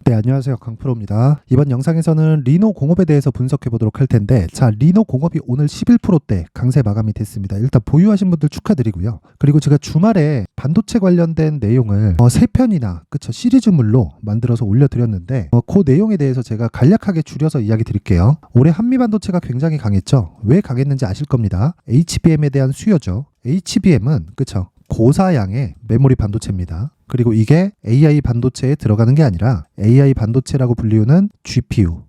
네, 안녕하세요. 강프로입니다. 이번 영상에서는 리노 공업에 대해서 분석해 보도록 할 텐데, 자, 리노 공업이 오늘 11%대 강세 마감이 됐습니다. 일단 보유하신 분들 축하드리고요. 그리고 제가 주말에 반도체 관련된 내용을 3편이나 그쵸 시리즈물로 만들어서 올려드렸는데, 그 내용에 대해서 제가 간략하게 줄여서 이야기 드릴게요. 올해 한미 반도체가 굉장히 강했죠. 왜 강했는지 아실 겁니다. HBM에 대한 수요죠. HBM은 그쵸 고사양의 메모리 반도체입니다. 그리고 이게 AI 반도체에 들어가는 게 아니라 AI 반도체라고 불리우는 GPU,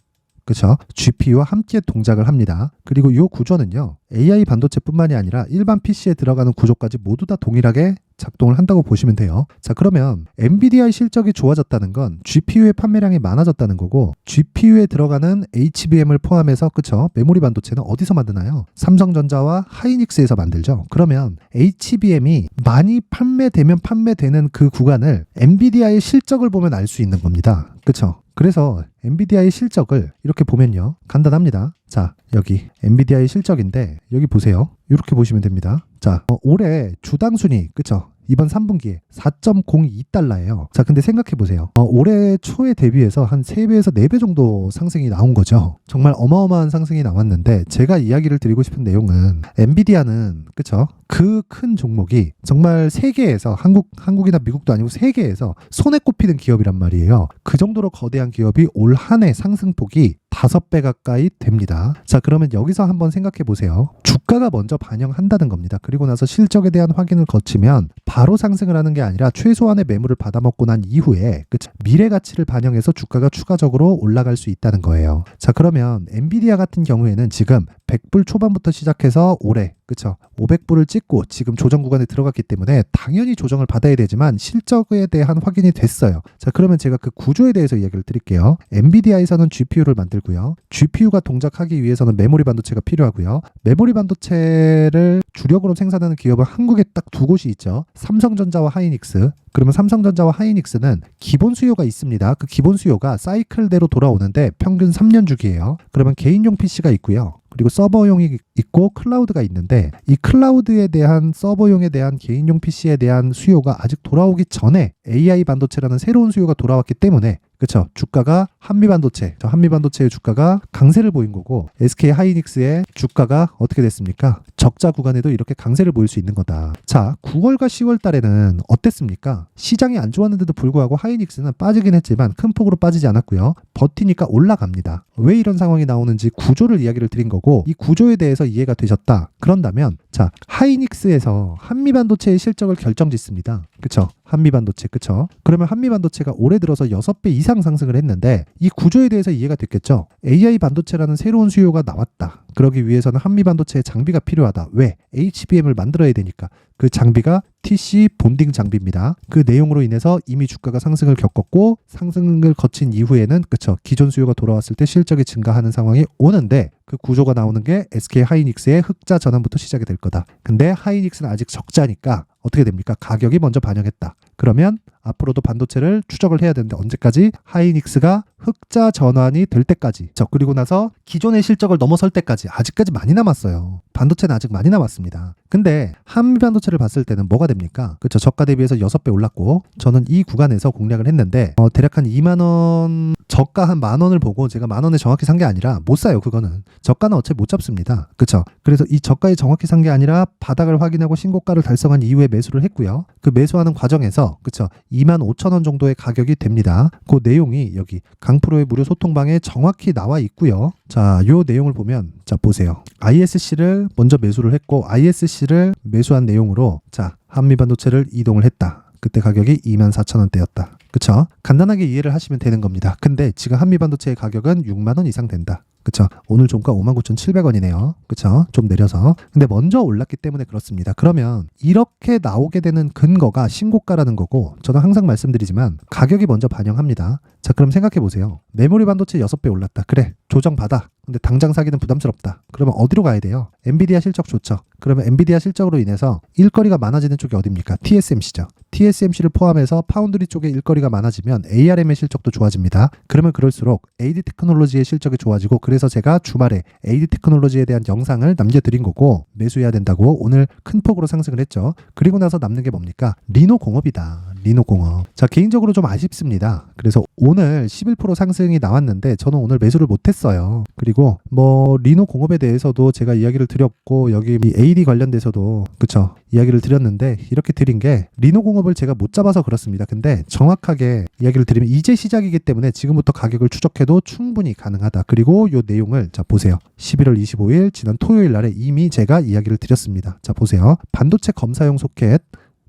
그쵸? GPU와 함께 동작을 합니다. 그리고 이 구조는요, AI 반도체뿐만이 아니라 일반 PC에 들어가는 구조까지 모두 다 동일하게 작동을 한다고 보시면 돼요. 자, 그러면 엔비디아의 실적이 좋아졌다는 건 GPU의 판매량이 많아졌다는 거고, GPU에 들어가는 HBM을 포함해서 그쵸? 메모리 반도체는 어디서 만드나요? 삼성전자와 하이닉스에서 만들죠. 그러면 HBM이 많이 판매되면 판매되는 그 구간을 엔비디아의 실적을 보면 알 수 있는 겁니다. 그쵸? 그래서 엔비디아의 실적을 이렇게 보면요, 간단합니다. 자, 여기 엔비디아의 실적인데 여기 보세요. 이렇게 보시면 됩니다. 자, 올해 주당 순위 그쵸? 이번 3분기에 4.02달러예요. 자, 근데 생각해 보세요. 올해 초에 대비해서 한 3배에서 4배 정도 상승이 나온 거죠. 정말 어마어마한 상승이 나왔는데, 제가 이야기를 드리고 싶은 내용은 엔비디아는 그쵸? 그 큰 종목이 정말 세계에서 한국이나 미국도 아니고 세계에서 손에 꼽히는 기업이란 말이에요. 그 정도로 거대한 기업이 올 한 해 상승폭이 5배 가까이 됩니다. 자, 그러면 여기서 한번 생각해 보세요. 주가가 먼저 반영한다는 겁니다. 그리고 나서 실적에 대한 확인을 거치면 바로 상승을 하는 게 아니라 최소한의 매물을 받아먹고 난 이후에 그쵸? 미래 가치를 반영해서 주가가 추가적으로 올라갈 수 있다는 거예요. 자, 그러면 엔비디아 같은 경우에는 지금 100불 초반부터 시작해서 올해 그쵸 500불을 찍고 지금 조정 구간에 들어갔기 때문에 당연히 조정을 받아야 되지만 실적에 대한 확인이 됐어요. 자, 그러면 제가 그 구조에 대해서 이야기를 드릴게요. 엔비디아에서는 GPU를 만들고요. GPU가 동작하기 위해서는 메모리 반도체가 필요하고요. 메모리 반도체를 주력으로 생산하는 기업은 한국에 딱 두 곳이 있죠. 삼성전자와 하이닉스. 그러면 삼성전자와 하이닉스는 기본 수요가 있습니다. 그 기본 수요가 사이클대로 돌아오는데 평균 3년 주기예요. 그러면 개인용 PC가 있고요. 그리고 서버용이 있고 클라우드가 있는데, 이 클라우드에 대한 서버용에 대한 개인용 PC에 대한 수요가 아직 돌아오기 전에 AI 반도체라는 새로운 수요가 돌아왔기 때문에 그쵸 주가가 한미 반도체의 주가가 강세를 보인 거고, SK 하이닉스의 주가가 어떻게 됐습니까? 적자 구간에도 이렇게 강세를 보일 수 있는 거다. 자, 9월과 10월 달에는 어땠습니까? 시장이 안 좋았는데도 불구하고 하이닉스는 빠지긴 했지만 큰 폭으로 빠지지 않았고요. 버티니까 올라갑니다. 왜 이런 상황이 나오는지 구조를 이야기를 드린 거고, 이 구조에 대해서 이해가 되셨다 그런다면, 자, 하이닉스에서 한미반도체의 실적을 결정짓습니다. 그쵸? 한미반도체 그쵸? 그러면 한미반도체가 올해 들어서 6배 이상 상승을 했는데, 이 구조에 대해서 이해가 됐겠죠? AI 반도체라는 새로운 수요가 나왔다. 그러기 위해서는 한미반도체의 장비가 필요하다. 왜? HBM을 만들어야 되니까. 그 장비가 TC 본딩 장비입니다. 그 내용으로 인해서 이미 주가가 상승을 겪었고, 상승을 거친 이후에는 그쵸 기존 수요가 돌아왔을 때 실적이 증가하는 상황이 오는데, 그 구조가 나오는 게 SK 하이닉스의 흑자 전환부터 시작이 될 거다. 근데 하이닉스는 아직 적자니까 어떻게 됩니까? 가격이 먼저 반영했다. 그러면 앞으로도 반도체를 추적을 해야 되는데, 언제까지? 하이닉스가 흑자 전환이 될 때까지. 그리고 나서 기존의 실적을 넘어설 때까지. 아직까지 많이 남았어요. 반도체는 아직 많이 남았습니다. 근데 한미 반도체를 봤을 때는 뭐가 됩니까? 그쵸, 저가 대비해서 6배 올랐고, 저는 이 구간에서 공략을 했는데 대략 한 2만원, 저가 한 만원을 보고, 제가 만원에 정확히 산 게 아니라 못 사요. 그거는 저가는 어차피 못 잡습니다. 그쵸? 그래서 이 저가에 정확히 산 게 아니라 바닥을 확인하고 신고가를 달성한 이후에 매수를 했고요. 그 매수하는 과정에서 그쵸 25,000원 정도의 가격이 됩니다. 그 내용이 여기 강프로의 무료 소통방에 정확히 나와 있고요. 자, 요 내용을 보면, 자, 보세요. ISC를 먼저 매수를 했고, ISC를 매수한 내용으로 자, 한미반도체를 이동을 했다. 그때 가격이 24,000원대였다. 그쵸? 간단하게 이해를 하시면 되는 겁니다. 근데 지금 한미반도체의 가격은 6만원 이상 된다. 그쵸? 오늘 종가 59,700원이네요. 그쵸? 좀 내려서. 근데 먼저 올랐기 때문에 그렇습니다. 그러면 이렇게 나오게 되는 근거가 신고가라는 거고, 저는 항상 말씀드리지만 가격이 먼저 반영합니다. 자, 그럼 생각해 보세요. 메모리 반도체 6배 올랐다. 그래, 조정받아. 근데 당장 사기는 부담스럽다. 그러면 어디로 가야 돼요? 엔비디아 실적 좋죠. 그러면 엔비디아 실적으로 인해서 일거리가 많아지는 쪽이 어디입니까? TSMC죠. TSMC를 포함해서 파운드리 쪽에 일거리가 많아지면 ARM의 실적도 좋아집니다. 그러면 그럴수록 AD 테크놀로지의 실적이 좋아지고, 그래서 제가 주말에 AD 테크놀로지에 대한 영상을 남겨드린 거고, 매수해야 된다고 오늘 큰 폭으로 상승을 했죠. 그리고 나서 남는 게 뭡니까? 리노 공업이다. 리노공업. 자, 개인적으로 좀 아쉽습니다. 그래서 오늘 11% 상승이 나왔는데 저는 오늘 매수를 못했어요. 그리고 뭐 리노공업에 대해서도 제가 이야기를 드렸고 여기 이 AD 관련돼서도 그쵸 이야기를 드렸는데 이렇게 드린 게 리노공업을 제가 못 잡아서 그렇습니다. 근데 정확하게 이야기를 드리면 이제 시작이기 때문에 지금부터 가격을 추적해도 충분히 가능하다. 그리고 요 내용을 자 보세요. 11월 25일 지난 토요일 날에 이미 제가 이야기를 드렸습니다. 자 보세요. 반도체 검사용 소켓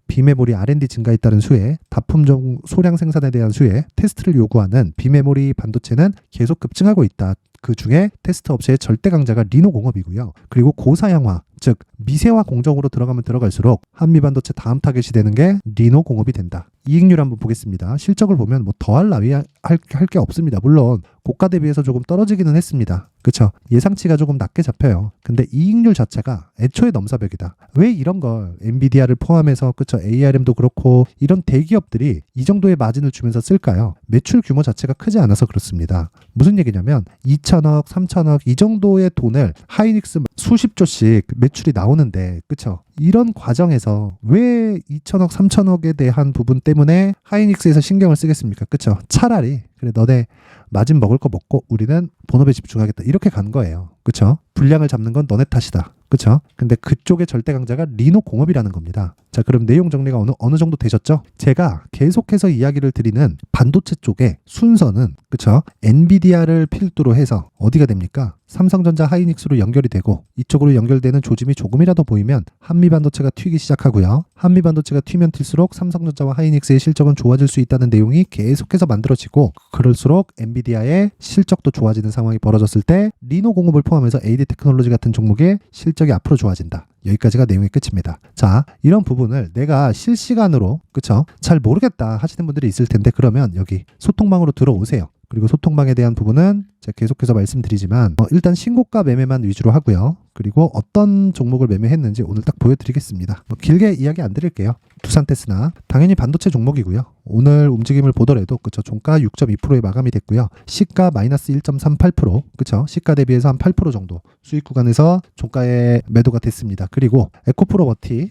비메모리 R&D 증가에 따른 수혜, 다품종 소량 생산에 대한 수혜, 테스트를 요구하는 비메모리 반도체는 계속 급증하고 있다. 그 중에 테스트 업체의 절대 강자가 리노공업이고요. 그리고 고사양화, 즉 미세화 공정으로 들어가면 들어갈수록 한미반도체 다음 타겟이 되는 게 리노공업이 된다. 이익률 한번 보겠습니다. 실적을 보면 뭐 더할 나위 할 게 없습니다. 물론 고가 대비해서 조금 떨어지기는 했습니다. 그쵸? 예상치가 조금 낮게 잡혀요. 근데 이익률 자체가 애초에 넘사벽이다. 왜 이런 걸 엔비디아를 포함해서 그쵸? ARM도 그렇고 이런 대기업들이 이 정도의 마진을 주면서 쓸까요? 매출 규모 자체가 크지 않아서 그렇습니다. 무슨 얘기냐면 2천억, 3천억 이 정도의 돈을 하이닉스 수십 조씩 매출이 나오는데 그쵸? 이런 과정에서 왜 2천억, 3천억에 대한 부분 때문에 하이닉스에서 신경을 쓰겠습니까? 그쵸? 차라리 그래 너네 마진 먹을 거 먹고 우리는 본업에 집중하겠다. 이렇게 간 거예요. 그쵸? 분량을 잡는 건 너네 탓이다. 그쵸? 근데 그쪽의 절대 강자가 리노공업이라는 겁니다. 자, 그럼 내용 정리가 어느 정도 되셨죠? 제가 계속해서 이야기를 드리는 반도체 쪽의 순서는 그쵸? 엔비디아를 필두로 해서 어디가 됩니까? 삼성전자 하이닉스로 연결이 되고 이쪽으로 연결되는 조짐이 조금이라도 보이면 한미반도체가 튀기 시작하고요. 한미반도체가 튀면 튈수록 삼성전자와 하이닉스의 실적은 좋아질 수 있다는 내용이 계속해서 만들어지고 그럴수록 엔비디아의 실적도 좋아지는 상황이 벌어졌을 때 리노공업을 포함해서 AD 테크놀로지 같은 종목의 실적이 앞으로 좋아진다. 여기까지가 내용의 끝입니다. 자, 이런 부분을 내가 실시간으로 그쵸? 잘 모르겠다 하시는 분들이 있을 텐데 그러면 여기 소통방으로 들어오세요. 그리고 소통방에 대한 부분은 제가 계속해서 말씀드리지만 일단 신고가 매매만 위주로 하고요. 그리고 어떤 종목을 매매했는지 오늘 딱 보여드리겠습니다. 길게 이야기 안 드릴게요. 두산테스나 당연히 반도체 종목이고요. 오늘 움직임을 보더라도 그쵸 종가 6.2%에 마감이 됐고요. 시가 마이너스 1.38% 그쵸 시가 대비해서 한 8% 정도 수익 구간에서 종가에 매도가 됐습니다. 그리고 에코프로버티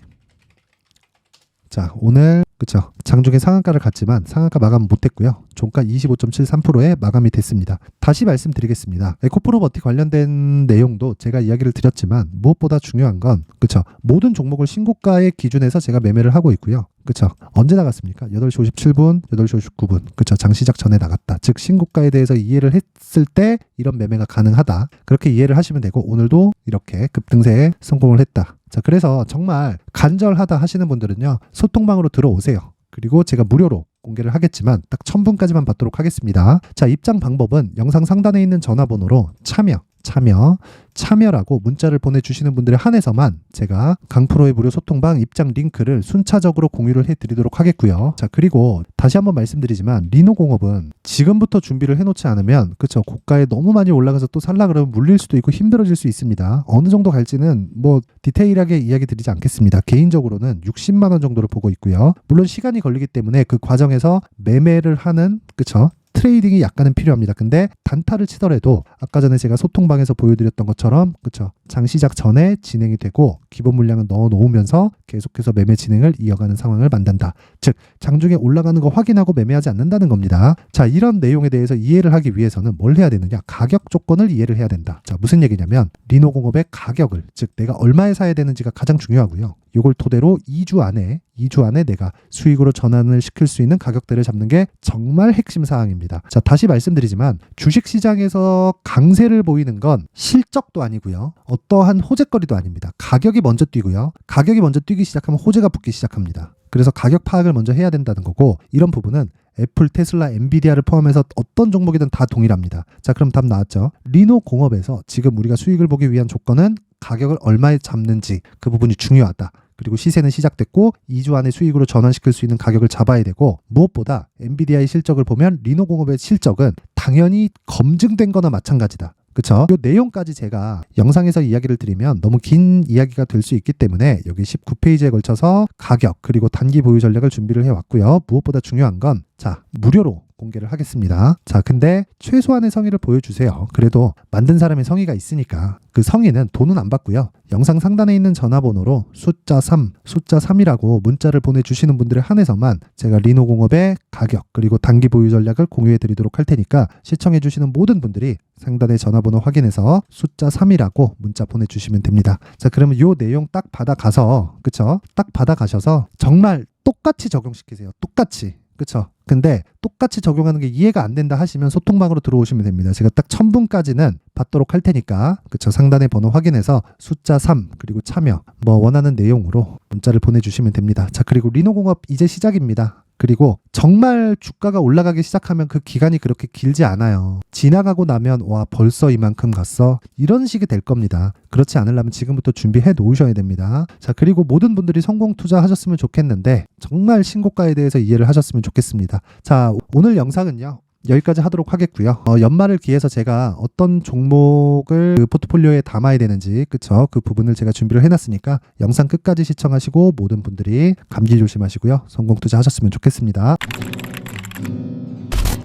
자 오늘 그쵸 장중에 상한가를 갔지만 상한가 마감 못했고요. 종가 25.73%에 마감이 됐습니다. 다시 말씀드리겠습니다. 에코프로버티 관련된 내용도 제가 이야기를 드렸지만 무엇보다 중요한 건 그쵸 모든 종목을 신고가의 기준에서 제가 매매를 하고 있고요. 그쵸 언제 나갔습니까? 8시 57분 8시 59분 그쵸 장시작 전에 나갔다. 즉 신고가에 대해서 이해를 했을 때 이런 매매가 가능하다. 그렇게 이해를 하시면 되고 오늘도 이렇게 급등세에 성공을 했다. 자 그래서 정말 간절하다 하시는 분들은요 소통방으로 들어오세요. 그리고 제가 무료로 공개를 하겠지만 딱 1000분까지만 받도록 하겠습니다. 자 입장 방법은 영상 상단에 있는 전화번호로 참여라고 문자를 보내주시는 분들에 한해서만 제가 강프로의 무료 소통방 입장 링크를 순차적으로 공유를 해드리도록 하겠고요. 자 그리고 다시 한번 말씀드리지만 리노공업은 지금부터 준비를 해놓지 않으면 그쵸 고가에 너무 많이 올라가서 또 살라 그러면 물릴 수도 있고 힘들어질 수 있습니다. 어느 정도 갈지는 뭐 디테일하게 이야기 드리지 않겠습니다. 개인적으로는 60만 원 정도를 보고 있고요. 물론 시간이 걸리기 때문에 그 과정에서 매매를 하는 그쵸 트레이딩이 약간은 필요합니다. 근데 단타를 치더라도 아까 전에 제가 소통방에서 보여드렸던 것처럼 그쵸 장시작 전에 진행이 되고 기본 물량을 넣어 놓으면서 계속해서 매매 진행을 이어가는 상황을 만든다. 즉 장중에 올라가는 거 확인하고 매매하지 않는다는 겁니다. 자 이런 내용에 대해서 이해를 하기 위해서는 뭘 해야 되느냐 가격 조건을 이해를 해야 된다. 자 무슨 얘기냐면 리노공업의 가격을 즉 내가 얼마에 사야 되는지가 가장 중요하고요. 이걸 토대로 2주 안에 내가 수익으로 전환을 시킬 수 있는 가격대를 잡는 게 정말 핵심 사항입니다. 자, 다시 말씀드리지만 주식시장에서 강세를 보이는 건 실적도 아니고요. 어떠한 호재거리도 아닙니다. 가격이 먼저 뛰고요. 가격이 먼저 뛰기 시작하면 호재가 붙기 시작합니다. 그래서 가격 파악을 먼저 해야 된다는 거고 이런 부분은 애플, 테슬라, 엔비디아를 포함해서 어떤 종목이든 다 동일합니다. 자, 그럼 답 나왔죠? 리노공업에서 지금 우리가 수익을 보기 위한 조건은 가격을 얼마에 잡는지 그 부분이 중요하다. 그리고 시세는 시작됐고 2주 안에 수익으로 전환시킬 수 있는 가격을 잡아야 되고 무엇보다 엔비디아의 실적을 보면 리노공업의 실적은 당연히 검증된 거나 마찬가지다. 그쵸? 이 내용까지 제가 영상에서 이야기를 드리면 너무 긴 이야기가 될 수 있기 때문에 여기 19페이지에 걸쳐서 가격 그리고 단기 보유 전략을 준비를 해왔고요. 무엇보다 중요한 건 자 무료로 공개를 하겠습니다. 자, 근데 최소한의 성의를 보여주세요. 그래도 만든 사람의 성의가 있으니까. 그 성의는 돈은 안 받고요. 영상 상단에 있는 전화번호로 숫자 3이라고 문자를 보내주시는 분들에 한해서만 제가 리노공업의 가격 그리고 단기 보유 전략을 공유해 드리도록 할 테니까 시청해 주시는 모든 분들이 상단의 전화번호 확인해서 숫자 3이라고 문자 보내주시면 됩니다. 자, 그러면 요 내용 딱 받아가서, 그쵸? 딱 받아가셔서 정말 똑같이 적용시키세요. 똑같이. 그쵸? 근데 똑같이 적용하는 게 이해가 안 된다 하시면 소통방으로 들어오시면 됩니다. 제가 딱 1000분까지는 받도록 할 테니까, 그쵸? 상단의 번호 확인해서 숫자 3 그리고 참여 뭐 원하는 내용으로 문자를 보내주시면 됩니다. 자, 그리고 리노공업 이제 시작입니다. 그리고 정말 주가가 올라가기 시작하면 그 기간이 그렇게 길지 않아요. 지나가고 나면 와 벌써 이만큼 갔어? 이런 식이 될 겁니다. 그렇지 않으려면 지금부터 준비해 놓으셔야 됩니다. 자, 그리고 모든 분들이 성공 투자하셨으면 좋겠는데 정말 신고가에 대해서 이해를 하셨으면 좋겠습니다. 자, 오늘 영상은요 여기까지 하도록 하겠고요. 연말을 기해서 제가 어떤 종목을 그 포트폴리오에 담아야 되는지, 그쵸? 그 부분을 제가 준비를 해놨으니까 영상 끝까지 시청하시고 모든 분들이 감기 조심하시고요. 성공 투자하셨으면 좋겠습니다.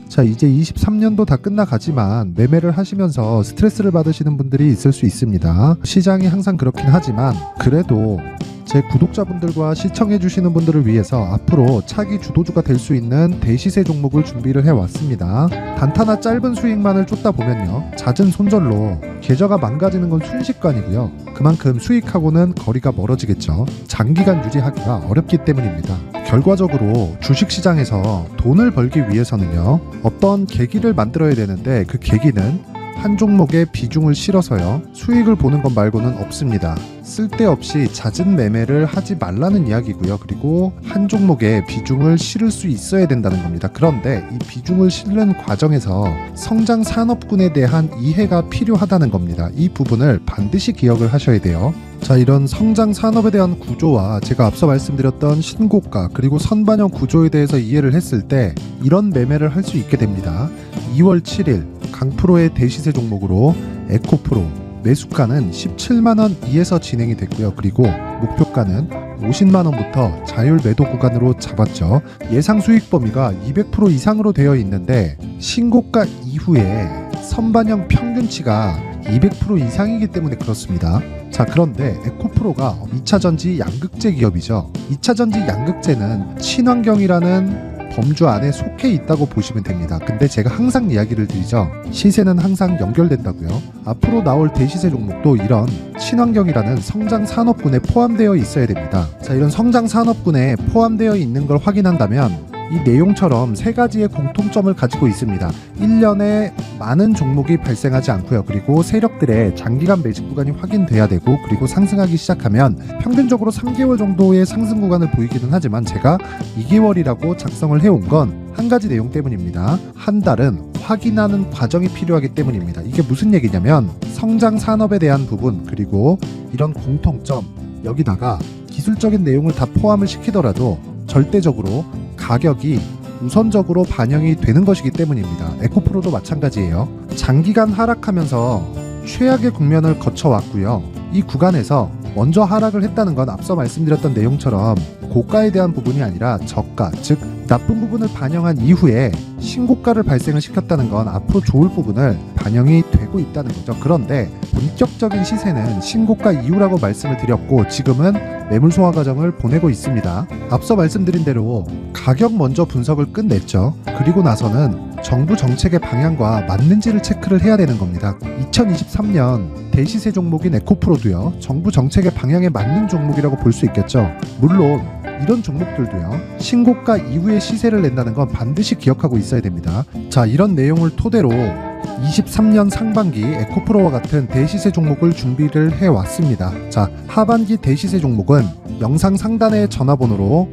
자, 이제 23년도 다 끝나가지만 매매를 하시면서 스트레스를 받으시는 분들이 있을 수 있습니다. 시장이 항상 그렇긴 하지만 그래도 제 구독자분들과 시청해주시는 분들을 위해서 앞으로 차기 주도주가 될 수 있는 대시세 종목을 준비를 해왔습니다. 단타나 짧은 수익만을 쫓다 보면요 잦은 손절로 계좌가 망가지는 건 순식간이고요. 그만큼 수익하고는 거리가 멀어지겠죠. 장기간 유지하기가 어렵기 때문입니다. 결과적으로 주식시장에서 돈을 벌기 위해서는요 어떤 계기를 만들어야 되는데 그 계기는 한 종목에 비중을 실어서요 수익을 보는 것 말고는 없습니다. 쓸데없이 잦은 매매를 하지 말라는 이야기고요. 그리고 한 종목에 비중을 실을 수 있어야 된다는 겁니다. 그런데 이 비중을 실는 과정에서 성장 산업군에 대한 이해가 필요하다는 겁니다. 이 부분을 반드시 기억을 하셔야 돼요. 자, 이런 성장 산업에 대한 구조와 제가 앞서 말씀드렸던 신고가 그리고 선반영 구조에 대해서 이해를 했을 때 이런 매매를 할 수 있게 됩니다. 2월 7일 강프로의 대시세 종목으로 에코프로 매수가는 17만원 이에서 진행이 됐고요. 그리고 목표가는 50만원부터 자율 매도 구간으로 잡았죠. 예상 수익 범위가 200% 이상으로 되어 있는데 신고가 이후에 선반영 평균치가 200% 이상이기 때문에 그렇습니다. 자, 그런데 에코프로가 2차전지 양극재 기업이죠. 2차전지 양극재는 친환경이라는 범주 안에 속해 있다고 보시면 됩니다. 근데 제가 항상 이야기를 드리죠. 시세는 항상 연결된다고요. 앞으로 나올 대시세 종목도 이런 친환경이라는 성장 산업군에 포함되어 있어야 됩니다. 자, 이런 성장 산업군에 포함되어 있는 걸 확인한다면 이 내용처럼 세 가지의 공통점을 가지고 있습니다. 1년에 많은 종목이 발생하지 않고요. 그리고 세력들의 장기간 매집 구간이 확인돼야 되고, 그리고 상승하기 시작하면 평균적으로 3개월 정도의 상승 구간을 보이기는 하지만 제가 2개월이라고 작성을 해온 건 한 가지 내용 때문입니다. 한 달은 확인하는 과정이 필요하기 때문입니다. 이게 무슨 얘기냐면 성장 산업에 대한 부분 그리고 이런 공통점 여기다가 기술적인 내용을 다 포함을 시키더라도 절대적으로 가격이 우선적으로 반영이 되는 것이기 때문입니다. 에코프로도 마찬가지예요. 장기간 하락하면서 최악의 국면을 거쳐왔고요. 이 구간에서 먼저 하락을 했다는 건 앞서 말씀드렸던 내용처럼 고가에 대한 부분이 아니라 저가, 즉 나쁜 부분을 반영한 이후에 신고가를 발생을 시켰다는 건 앞으로 좋을 부분을 반영이 되고 있다는 거죠. 그런데 본격적인 시세는 신고가 이후라고 말씀을 드렸고 지금은 매물 소화 과정을 보내고 있습니다. 앞서 말씀드린 대로 가격 먼저 분석을 끝냈죠. 그리고 나서는 정부 정책의 방향과 맞는지를 체크를 해야 되는 겁니다. 2023년 대시세 종목인 에코프로도요 정부 정책의 방향에 맞는 종목이라고 볼 수 있겠죠. 물론 이런 종목들도요 신고가 이후에 시세를 낸다는 건 반드시 기억하고 있어야 됩니다. 자, 이런 내용을 토대로 23년 상반기 에코프로와 같은 대시세 종목을 준비를 해왔습니다. 자, 하반기 대시세 종목은 영상 상단의 전화번호로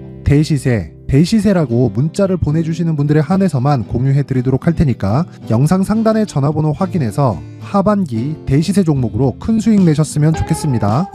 대시세라고 문자를 보내주시는 분들에 한해서만 공유해드리도록 할 테니까 영상 상단의 전화번호 확인해서 하반기 대시세 종목으로 큰 수익 내셨으면 좋겠습니다.